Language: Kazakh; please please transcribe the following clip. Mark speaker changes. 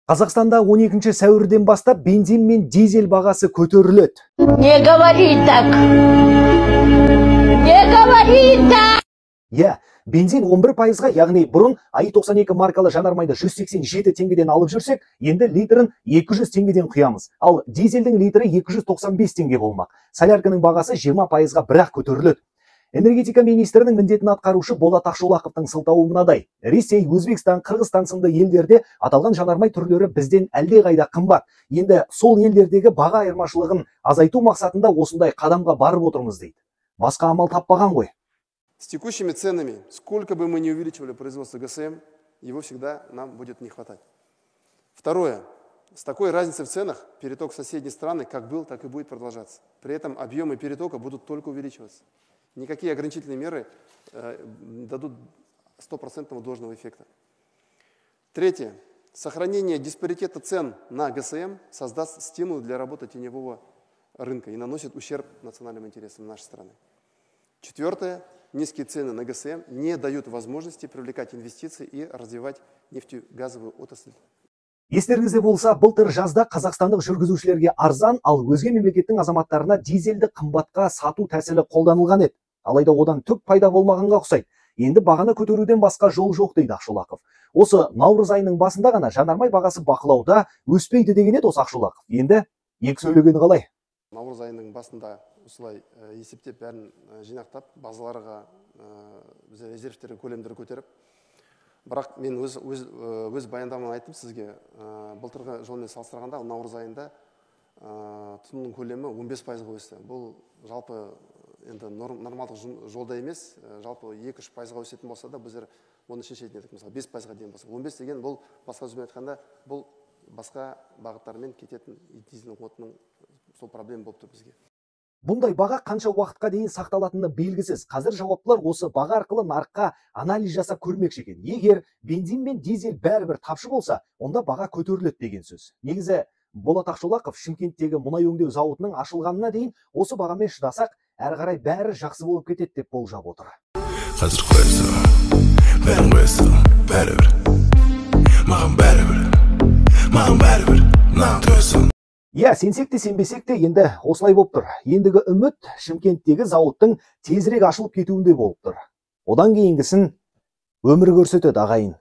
Speaker 1: Қазақстанда 12 сәуірден бастап бензин мен дизель бағасы көтеріледі.
Speaker 2: Не говори так! Не говори так!
Speaker 1: Бензин 11%-ға, яғни бұрын АИ-92 маркалы жанармайды 187 теңгеден алып жүрсек, енді литрін 200 теңгеден құямыз. Ал дизельдің литрі 295 теңге болмақ. Солярканың бағасы 20%-ға бірақ көтеріледі. Энергетика министрінің міндетін атқарушы Болат Ақшолақовтың сылтауы мынадай. Ресей, Өзбекстан, Қырғызстан сынды елдерде аталған жанармай түрлері бізден әлдеқайда қымбат. Енді сол елдердегі баға айырмашылығын азайту мақсатында осындай қадамға барып отырмыз дейді. Басқа амал таппаған ғой.
Speaker 3: С текущими ценами, сколько бы мы ни увеличивали производство ГСМ, его всегда нам будет не хватать. Второе. С такой разницей в ценах переток в соседние страны как был, так и будет продолжаться. При этом объемы перетока будут только увеличиваться. Никакие ограничительные меры дадут 100% должного эффекта. Третье. Сохранение диспаритета цен на ГСМ создаст стимул для работы теневого рынка и наносит ущерб национальным интересам нашей страны. Четвертое. Низкие цены на ГСМ не дают возможности привлекать инвестиции и развивать нефтегазовую отрасль.
Speaker 1: Естеріңізде болса, былтыр жазда қазақстандық жүргізушілерге арзан, ал өзге мемлекеттің азаматтарына дизельді қымбатқа сату тәсілі қолданылған еді. Алайда одан түк пайда болмағанға ұқсайды. Енді бағаны көтеруден басқа жол жоқ дейді Ақшолақов. Осы наурыз айының басында ғана жанармай бағасы бақылауда өспейді деген еді осы Ақшолақов. Енді екі сөйлегені қалай?
Speaker 3: Наурыз айының басында осылай есептеп бәрін жинақтап, базаларға резервтері көлемдері көтеріп, бірақ мен өз баяндаманы айттым сізге. Былтырғы жылмен салыстырғанда наурыз айында тұтынудың көлемі 15%-ға өсті. Бұл жалпы енді нормалдық жолда емес, жалпы 2-3%-ға өсетін болса да, біздер оны шешетін едік. Мысалы 5%-ға дейін болса. 15 деген бұл басқа сөзбен айтқанда, бұл басқа бағыттармен кететін дизельдің отының сол проблема болып тұр бізге.
Speaker 1: Бұндай баға қанша уақытқа дейін сақталатыны белгісіз. Қазір жауаптылар осы баға арқылы нарыққа анализ жасап көрмекші екен. Егер бензин мен дизель бәрібір тапшы болса, онда баға көтеріледі деген сөз. Негізі Болат Ақшолақов Шымкенттегі мұнай өңдеу зауытының ашылғанына дейін осы бағамен шыдасақ, әрі қарай бәрі жақсы болып кетеді деп болжап отыр.
Speaker 4: Қазір қойса, бәрін қойса, бәрібір. Маған бәрібір, нан тойсын.
Speaker 1: Сенсек те сенбесек те енді осылай болып тұр. Ендігі үміт Шымкенттегі зауыттың тезірек ашылып кетуінде болып тұр. Одан кейінгісін өмір көрсетеді ағайын.